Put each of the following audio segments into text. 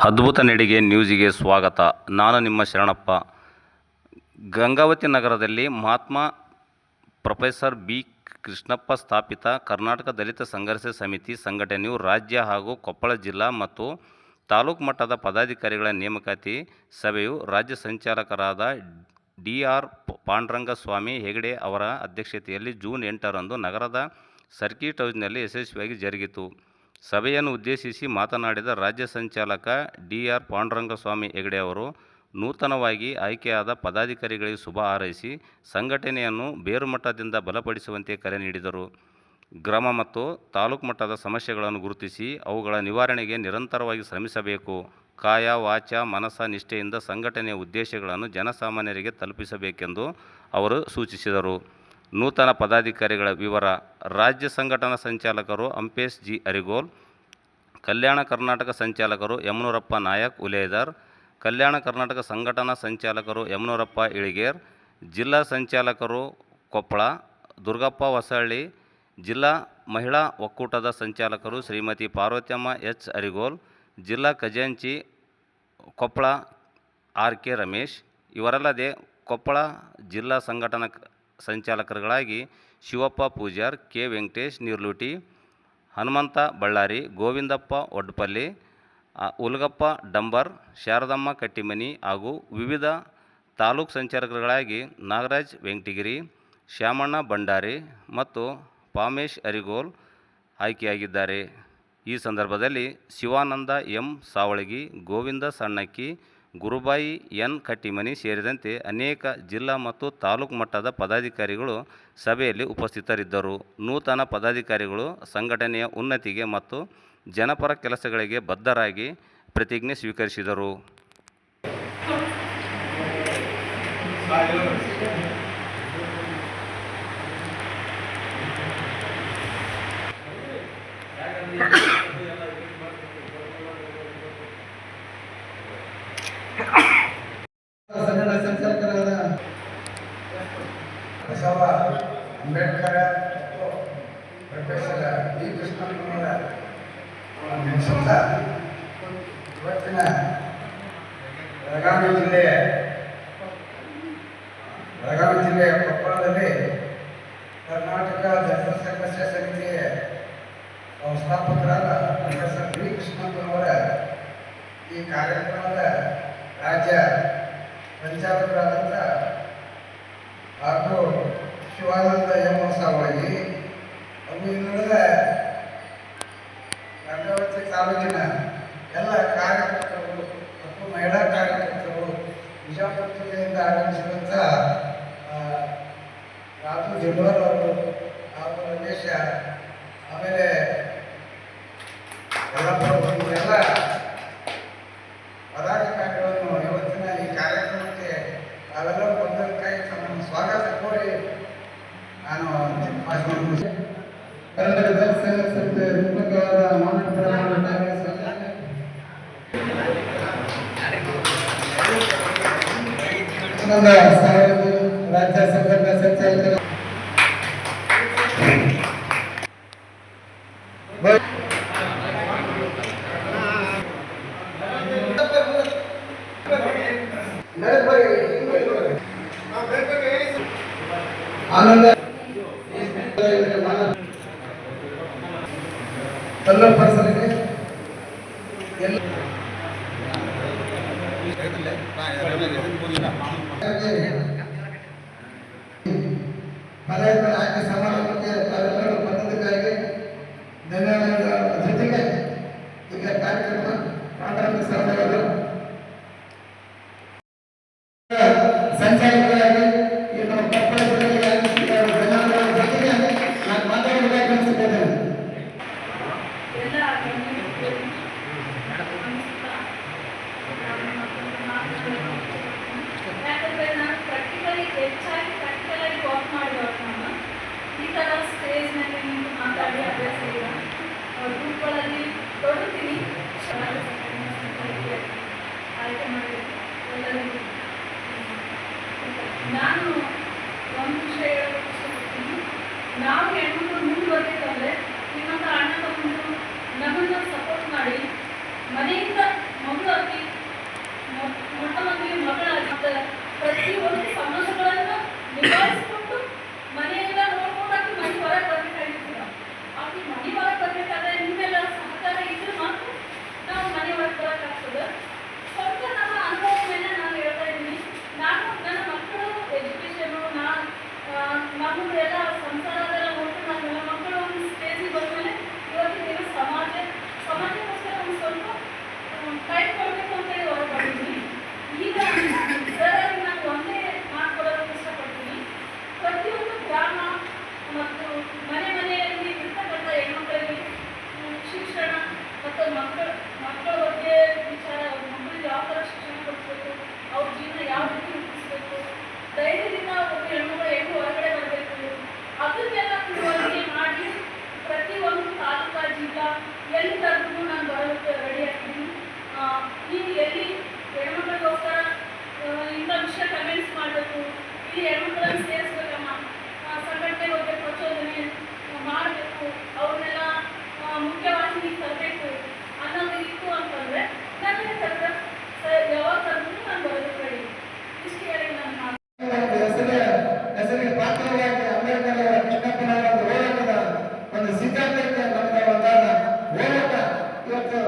ಅದ್ಭುತ ನಡಿಗೆ ನ್ಯೂಸಿಗೆ ಸ್ವಾಗತ. ನಾನು ನಿಮ್ಮ ಶರಣಪ್ಪ. ಗಂಗಾವತಿ ನಗರದಲ್ಲಿ ಮಹಾತ್ಮ ಪ್ರೊಫೆಸರ್ ಬಿ. ಕೃಷ್ಣಪ್ಪ ಸ್ಥಾಪಿತ ಕರ್ನಾಟಕ ದಲಿತ ಸಂಘರ್ಷ ಸಮಿತಿ ಸಂಘಟನೆಯು ರಾಜ್ಯ ಹಾಗೂ ಕೊಪ್ಪಳ ಜಿಲ್ಲಾ ಮತ್ತು ತಾಲೂಕು ಮಟ್ಟದ ಪದಾಧಿಕಾರಿಗಳ ನೇಮಕಾತಿ ಸಭೆಯು ರಾಜ್ಯ ಸಂಚಾಲಕರಾದ ಡಿ.ಆರ್. ಪಾಂಡುರಂಗಸ್ವಾಮಿ ಹೆಗಡೆ ಅವರ ಅಧ್ಯಕ್ಷತೆಯಲ್ಲಿ ಜೂನ್ 8ರಂದು ನಗರದ ಸರ್ಕಿಟ್ ಹೌಸ್ನಲ್ಲಿ ಯಶಸ್ವಿಯಾಗಿ ಜರುಗಿತು. ಸಭೆಯನ್ನು ಉದ್ದೇಶಿಸಿ ಮಾತನಾಡಿದ ರಾಜ್ಯ ಸಂಚಾಲಕ ಡಿ.ಆರ್. ಪಾಂಡುರಂಗಸ್ವಾಮಿ ಹೆಗಡೆ ಅವರು ನೂತನವಾಗಿ ಆಯ್ಕೆಯಾದ ಪದಾಧಿಕಾರಿಗಳಿಗೆ ಶುಭ ಹಾರೈಸಿ ಸಂಘಟನೆಯನ್ನು ಬೇರುಮಟ್ಟದಿಂದ ಬಲಪಡಿಸುವಂತೆ ಕರೆ ನೀಡಿದರು. ಗ್ರಾಮ ಮತ್ತು ತಾಲೂಕು ಮಟ್ಟದ ಸಮಸ್ಯೆಗಳನ್ನು ಗುರುತಿಸಿ ಅವುಗಳ ನಿವಾರಣೆಗೆ ನಿರಂತರವಾಗಿ ಶ್ರಮಿಸಬೇಕು. ಕಾಯ ವಾಚ ಮನಸ ನಿಷ್ಠೆಯಿಂದ ಸಂಘಟನೆಯ ಉದ್ದೇಶಗಳನ್ನು ಜನಸಾಮಾನ್ಯರಿಗೆ ತಲುಪಿಸಬೇಕೆಂದು ಅವರು ಸೂಚಿಸಿದರು. ನೂತನ ಪದಾಧಿಕಾರಿಗಳ ವಿವರ. ರಾಜ್ಯ ಸಂಘಟನಾ ಸಂಚಾಲಕರು ಅಂಪೇಶ್ ಜಿ. ಅರಿಗೋಲ್, ಕಲ್ಯಾಣ ಕರ್ನಾಟಕ ಸಂಚಾಲಕರು ಯಮನೂರಪ್ಪ ನಾಯಕ್ ಉಲೇದರ್, ಕಲ್ಯಾಣ ಕರ್ನಾಟಕ ಸಂಘಟನಾ ಸಂಚಾಲಕರು ಯಮನೂರಪ್ಪ ಇಳಿಗೇರ್, ಜಿಲ್ಲಾ ಸಂಚಾಲಕರು ಕೊಪ್ಪಳ ದುರ್ಗಪ್ಪ ಹೊಸಹಳ್ಳಿ, ಜಿಲ್ಲಾ ಮಹಿಳಾ ಒಕ್ಕೂಟದ ಸಂಚಾಲಕರು ಶ್ರೀಮತಿ ಪಾರ್ವತಮ್ಮ ಎಚ್. ಅರಿಗೋಲ್, ಜಿಲ್ಲಾ ಖಜಾಂಚಿ ಕೊಪ್ಪಳ ಆರ್.ಕೆ. ರಮೇಶ್. ಇವರಲ್ಲದೆ ಕೊಪ್ಪಳ ಜಿಲ್ಲಾ ಸಂಘಟನಾ ಸಂಚಾಲಕರುಗಳಾಗಿ ಶಿವಪ್ಪ ಪೂಜಾರ್, ಕೆ. ವೆಂಕಟೇಶ್ ನೀರ್ಲುಟಿ, ಹನುಮಂತ ಬಳ್ಳಾರಿ, ಗೋವಿಂದಪ್ಪ ಒಡ್ಪಲ್ಲಿ, ಉಲಗಪ್ಪ ಡಂಬರ್, ಶಾರದಮ್ಮ ಕಟ್ಟಿಮನಿ ಹಾಗೂ ವಿವಿಧ ತಾಲೂಕು ಸಂಚಾಲಕರುಗಳಾಗಿ ನಾಗರಾಜ್ ವೆಂಕಟಗಿರಿ, ಶ್ಯಾಮಣ್ಣ ಭಂಡಾರಿ ಮತ್ತು ಪಾಮೇಶ್ ಅರಿಗೋಲ್ ಆಯ್ಕೆಯಾಗಿದ್ದಾರೆ. ಈ ಸಂದರ್ಭದಲ್ಲಿ ಶಿವಾನಂದ ಎಂ. ಸಾವಳಗಿ, ಗೋವಿಂದ ಸಣ್ಣಕ್ಕಿ, ಗುರುಬಾಯಿ ಎನ್. ಕಟ್ಟಿಮನಿ ಸೇರಿದಂತೆ ಅನೇಕ ಜಿಲ್ಲಾ ಮತ್ತು ತಾಲೂಕು ಮಟ್ಟದ ಪದಾಧಿಕಾರಿಗಳು ಸಭೆಯಲ್ಲಿ ಉಪಸ್ಥಿತರಿದ್ದರು. ನೂತನ ಪದಾಧಿಕಾರಿಗಳು ಸಂಘಟನೆಯ ಉನ್ನತಿಗೆ ಮತ್ತು ಜನಪರ ಕೆಲಸಗಳಿಗೆ ಬದ್ಧರಾಗಿ ಪ್ರತಿಜ್ಞೆ ಸ್ವೀಕರಿಸಿದರು. ಸಂಚಾಲಕರಾದ ಬಸವ ಅಂಬೇಡ್ಕರ್ ಮತ್ತು ಪ್ರೊಫೆಸರ್ ಬಿ. ಕೃಷ್ಣಪ್ಪನವರ ನೆನೆಸುತ್ತಾ ಇವತ್ತಿನ ಬೆಳಗಾವಿ ಜಿಲ್ಲೆಯ ಕೊಪ್ಪಳದಲ್ಲಿ ಕರ್ನಾಟಕ ದಲಿತ ಸಂಘರ್ಷ ಸಮಿತಿಯ ಸಂಸ್ಥಾಪಕರಾದ ಪ್ರೊಫೆಸರ್ ಬಿ. ಕೃಷ್ಣಪ್ಪನವರ ಈ ಕಾರ್ಯಕ್ರಮದ ರಾಜ್ಯ ಸಂಚಾಲಕರಾದಂಥ ಹಾಗೂ ಶಿವಾನಂದ ಎಂ. ಸಾವಳಗಿ ಹಾಗೂ ಇನ್ನುಳಿದ ಗಂಗಾವತಿ ತಾಲೂಕಿನ ಎಲ್ಲ ಕಾರ್ಯಕರ್ತರು ಮತ್ತು ಮಹಿಳಾ ಕಾರ್ಯಕರ್ತರು, ಬಿಜಾಪುರ ಜಿಲ್ಲೆಯಿಂದ ಆಗಮಿಸಿದಂಥ ರಾಜು ಜಿಲ್ವಾರ್ ಅವರು ಹಾಗೂ ರಮೇಶ, ಆಮೇಲೆ ಎಲ್ಲ ಪದಾಧಿಕಾರಿಗಳನ್ನು ಇವತ್ತಿನ ಈ ಕಾರ್ಯಕ್ರಮಕ್ಕೆ ನಾವೆಲ್ಲರೂ ಬಂದಕ್ಕಾಗಿ ತಮ್ಮ ಸ್ವಾಗತ ಕೋರಿ ನಾನು ಕರ್ನಾಟಕ ದಲಿತ ಸಂಘರ್ಷ ಸಮಿತಿಯ ರೂಪಕವಾದ ರಾಜ್ಯ ಸಂಘಟನಾ ಸಂಚಾಲಕರು ಆನಂದ ಎಲ್ಲ ಪರ್ಸನ್ಗೆ ಪದವಿಗಳ ಆಯ್ಕೆ ಸಮಾರಂಭಕ್ಕೆ ತಾವೆಲ್ಲರೂ ಬಂದದಕ್ಕಾಗಿ ಧನ್ಯವಾದಗಳ ಜೊತೆಗೆ ಈಗ ಕಾರ್ಯಕ್ರಮ ಪಾಂಡುರಂಗ ಸಹೋದರರು ಸಂಚಾಲಕರಾಗಿ ಈ ನಮ್ಮ ಕೊಪ್ಪಳ ಜಿಲ್ಲೆಗೆ ಧನ್ಯವಾದಗಳ ಜೊತೆಗೆ ನಾನು ಮಾತಾಡಬೇಕಾಗಿ ಅನಿಸುತ್ತೇನೆ. ಯಾಕಂದರೆ ನಾನು ಹೆಚ್ಚಾಗಿ ಪ್ರಾಕ್ಟಿಕಲಾಗಿ ವರ್ಕ್ ಮಾಡಿದವರು ನಾನು ಈ ಥರ ನೀವು ಎಲ್ಲಿ ಹೆಣ್ಮಕ್ಳಿಗೋಸ್ಕರ ಇಂಥ ವಿಷಯ ಕಮೆಂಟ್ಸ್ ಮಾಡಬೇಕು, ಇಲ್ಲಿ ಹೆಣ್ಮಕ್ಳನ್ನ ಸೇರಿಸ್ಬೇಕಮ್ಮ, ಸಂಘಟನೆಗೆ ಹೋಗ್ಬೇಕು, ಪ್ರಚೋದನೆ ಮಾಡಬೇಕು, ಅವ್ರನ್ನೆಲ್ಲ ಮುಖ್ಯವಾಹಿನಿಗೆ ತರಬೇಕು ಅನ್ನೋದು ಇತ್ತು ಅಂತಂದರೆ ನನಗೆ ಕರೆದ ಯಾವಾಗ ಕರೆದ್ರು ನಾನು ಬರೋದಕ್ಕೆ ರೆಡಿ. ಇಷ್ಟು ಹೇಳಿ ನಾನು ಮಾತು. ಹೆಸರಿಗೆ ಪಾತ್ರವಾಗಿ ಅಂಬೇಡ್ಕರ್ ಅವರ ಕೃಷ್ಣಪ್ಪನವರ ಒಂದು ಹೋರಾಟದ ಒಂದು ಸಿದ್ಧಾಂತಕ್ಕೆ ನಮಗೆ ಒಂದಾದ ಹೋರಾಟ ಇವತ್ತು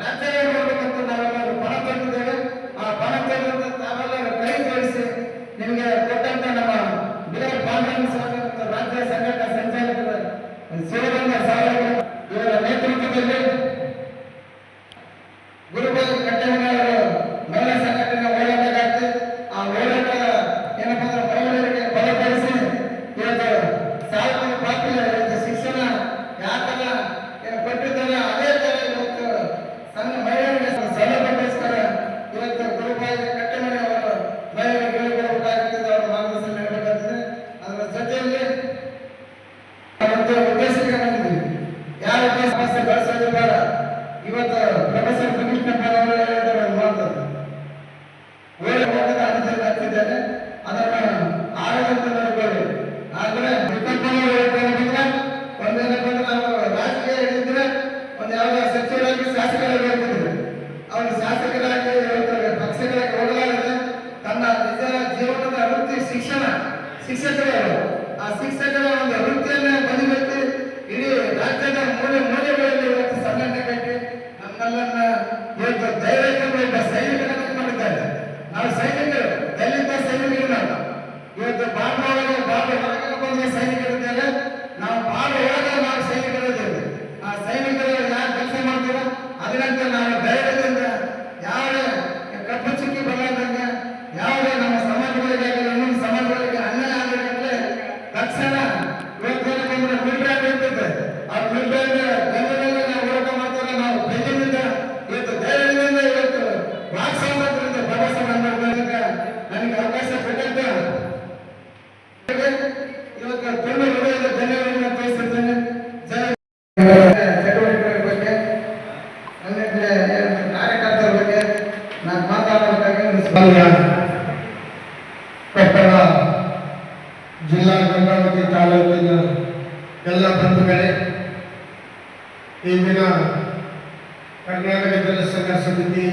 ರಾಜ್ಯ ನೋಡಬೇಕಂತ ನಾವೆಲ್ಲರೂ ಪಣ ತಂದಿದ್ದೇವೆ. ಆ ಪಣ ತಂದ ತಾವೆಲ್ಲರೂ ಕೈ ಜೋಡಿಸಿ ನಿಮಗೆ ಕೊಟ್ಟಂತ ನಮ್ಮ ಬಿಆರ್ ಪಾಂಡುರಂಗ ಸ್ವಾಮಿ ಮತ್ತು ರಾಜ್ಯ ಸಂಘಟನಾ ಸಂಚಾಲಕರ ಶಿವಗಂಗ ಸಾಹೇಬರು ಇವರ ನೇತೃತ್ವದಲ್ಲಿ ಗುರುಬಾಯಿ ಕಟ್ಟೆಮನೆಯವರು ಮಹಿಳಾ ಸಂಘಟನೆ ಹೋರಾಟಗಾರ್ತಿ. ಆ ಹೋರಾಟ ಏನಪ್ಪಾ ಅಂದ್ರೆ ಮಹಿಳೆಯರಿಗೆ ಬಲಪಡಿಸಿ ಇವತ್ತು ಸಾಹಿತ್ಯ ಪಾತ್ರ ಇವತ್ತು ಶಿಕ್ಷಣ ಯಾಕೆಲ್ಲ ಏನು ಕೊಟ್ಟಿದ್ದಾರೆ ಅದೇ ತರ ಇವತ್ತು ಸಣ್ಣ ಮಹಿಳೆಯರಿಗೆ ಸೌಲಭ್ಯಕ್ಕೋಸ್ಕರ ಇವತ್ತು ಗುರುಬಾಯಿ ಕಟ್ಟೆಮನೆಯವರು ಮಹಿಳೆಯರಿಗೆ ಹೇಳಿಕೊಡಬೇಕಾಗುತ್ತದೆ, ಅವರ ಮಾರ್ಗದರ್ಶನ ನೀಡಬೇಕಾಗ್ತದೆ. ಅದರ ಜೊತೆಯಲ್ಲಿ ಒಂದು ಉದ್ದೇಶಕ್ಕೆ ಬಂದಿದ್ದೀವಿ. ಯಾವ ಉದ್ದೇಶ ಸಮಸ್ಯೆ ಬೆಳೆಸೋದು ಬೇಡ. ಇವತ್ತು ಪ್ರೊಫೆಸರ್ ಕೃಷ್ಣಪ್ಪನವರು ಹೇಳಿದ್ದಾರೆ ಮಾತದ್ದು ಹೋರಾಟದ ಅನುದಾನ ಹಾಕ್ತಿದ್ದಾರೆ, ಅದನ್ನು ಆಡಳಿತ ನೋಡಿಕೊಳ್ಳಿ. ಆದ್ರೆ ಕೃಷ್ಣಪ್ಪನವರು ಹೇಳ್ತಾರೆ ಒಂದೇನಪ್ಪ ಅಂದ್ರೆ ನಾವು ರಾಜಕೀಯ ಹಿಡಿದ್ರೆ ಒಂದು ಯಾವ್ದೋ ಸಚಿವರಾಗಿ ಶಾಸಕರಾಗಿ ಹೇಳ್ತಿದ್ರು. ಅವರು ಶಾಸಕರಾಗಿ ಹೇಳ್ತಾರೆ, ಪಕ್ಷಗಳಿಗೆ ಹೋಗಲಾರದೆ ತನ್ನ ನಿಜ ಜೀವನದ ವೃತ್ತಿ ಶಿಕ್ಷಕರು. ಆ ಶಿಕ್ಷಕರ ಒಂದು ವೃತ್ತಿಯನ್ನ ಬದಿಗೊತ್ತಿ ಇಡೀ ರಾಜ್ಯದ ಮೂಲೆ ಮೂಲೆಗಳಲ್ಲಿ ಇವತ್ತು ಸಂಘಟನೆ ಕಟ್ಟಿ ನಮ್ಮೆಲ್ಲರನ್ನ ಇವತ್ತು ಧೈರ್ಯ ಸೈನಿಕರನ್ನು ಮಾಡಿದ್ದಾರೆ. ನಾವು ಸೈನಿಕರು, ದಲಿತ ಸೈನಿಕರು. ನಾವು ಇವತ್ತು ಬಾಂಬ್ ಹೊರಗೆ ಬಂದ ಸೈನಿಕರಿದ್ದಾರೆ, ನಾವು ಬಾಂಬ್ ಒಳಗೆ ನಾವು ಸೈನಿಕರಿದ್ದೇವೆ. ಆ ಸೈನಿಕರು ಯಾರು ಕೆಲಸ ಮಾಡ್ತೀರೋ ಅದರಂತೆ ನಾವು ಧೈರ್ಯದಿಂದ ಯಾವುದೇ ಕಪ್ಪು ಚುಕ್ಕಿ ಬರಲಾರ್ದಂಗೆ ಯಾವುದೇ ನಮ್ಮ ಸಮಾಜಗಳಿಗೆ ಇನ್ನೊಂದು ಸಮಾಜಗಳಿಗೆ ಅನ್ಯಾಯ ಆಗಬೇಕಂದ್ರೆ ತಕ್ಷಣ ಇವತ್ತೇನ ಬಂದ್ರೆ ಮಿಲ್ಟ್ರಿ ಇರ್ತದೆ. ಆ ಮಿಲ್ಟ್ರಿ ಬೆಂಗಳೂರಲ್ಲಿ ನಾವು ಹೋರಾಟ ಮಾಡ್ತಾರೆ. ನಾವು ಬೆಂಗಳೂರಿಂದ ಇವತ್ತು ಧೈರ್ಯದಿಂದ ಇವತ್ತು ವಾಕ್ಸಾಮರ್ಥ್ಯದಿಂದ ಪ್ರವಾಸ ಮಾಡಬೇಕು. ನನಗೆ ಅವಕಾಶ ಕೊಟ್ಟಂತ ಇವತ್ತು ತುಂಬ ಹೃದಯದ ಧನ್ಯವಾದಗಳನ್ನು ತೋರಿಸುತ್ತೇನೆ. ಚಟುವಟಿಕೆಗಳ ಬಗ್ಗೆ ಕಾರ್ಯಕರ್ತರ ಬಗ್ಗೆ ನಾನು ಮಾತಾಡಬೇಕಾಗಿ ಕೊಪ್ಪಳ ಜಿಲ್ಲಾ ಗಂಗಾವತಿ ತಾಲೂಕಿನ ಎಲ್ಲ ಬಂಧುಗಳೇ, ಈ ದಿನ ಕರ್ನಾಟಕ ಜನಸಂಘ ಸಮಿತಿ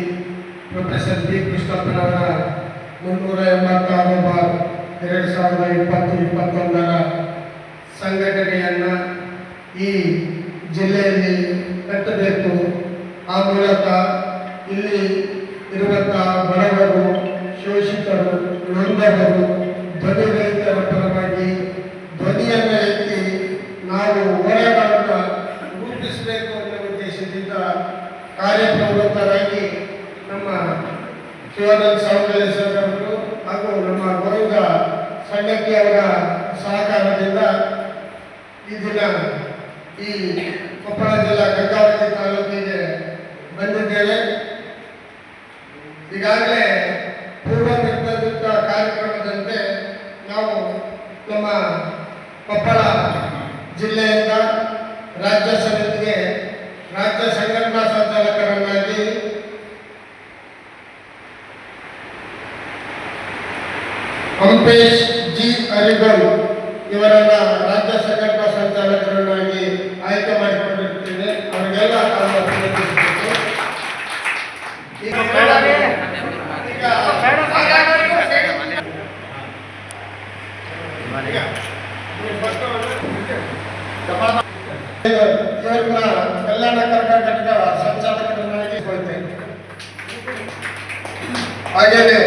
ಪ್ರೊಫೆಸರ್ ಬಿ ಕೃಷ್ಣಪ್ಪನವರ 386/2020-21 ಸಂಘಟನೆಯನ್ನು ಈ ಜಿಲ್ಲೆಯಲ್ಲಿ ಕಟ್ಟಬೇಕು. ಆ ಮೂಲಕ ಇಲ್ಲಿ ಇರುವಂತಹ ಬಡವರು, ಶೋಷಿತರು, ನೊಂದವರು, ಧ್ವನಿ ರಹಿತರ ಪರವಾಗಿ ಧ್ವನಿಯನ್ನು ಎತ್ತಿ ನಾವು ಹೋರಾಟವನ್ನು ರೂಪಿಸಬೇಕು ಅನ್ನೋ ಉದ್ದೇಶದಿಂದ ಕಾರ್ಯಪ್ರವೃತ್ತರಾಗಿ ನಮ್ಮ ಶಿವಾನಂದ ಸೌಂದರ್ಯ ಅವರು ಹಾಗೂ ನಮ್ಮ ಗೋವಿಂದ ಸಂಡಕ್ಕಿ ಅವರ ಸಹಕಾರದಿಂದ ಈ ದಿನ ಈ ಕೊಪ್ಪಳ ಜಿಲ್ಲಾ ಗಂಗಾವತಿ ತಾಲೂಕಿಗೆ ಬಂದಿದ್ದೇವೆ. ಈಗಾಗಲೇ ಪೂರ್ವ ನಿರ್ಧರಿತ ಕಾರ್ಯಕ್ರಮದಂತೆ ನಾವು ನಮ್ಮ ಕೊಪ್ಪಳ ಜಿಲ್ಲೆಯಿಂದ ರಾಜ್ಯ ಸಮಿತಿಗೆ ರಾಜ್ಯ ಸಂಘಟನಾ ಸಂಚಾಲಕರನ್ನಾಗಿ ಹಂಪೇಶ್ ಜಿ ಅರಿಗೋಲ್ ಇವರನ್ನ ರಾಜ್ಯ ಸಂಘಟನಾ ಸಂಚಾಲಕರನ್ನಾಗಿ ಆಯ್ಕೆ ಮಾಡಿಕೊಂಡಿರುತ್ತೇವೆ. ಅವರಿಗೆಲ್ಲ ನಾವು ಅಭಿನಂದಿಸಬೇಕು. ಇವರನ್ನ ಕಲ್ಯಾಣ ಕರ್ನಾಟಕ ಸಂಚಾಲಕರನ್ನಾಗಿ ಕೊಡ್ತೇನೆ. ಹಾಗೆಯೇ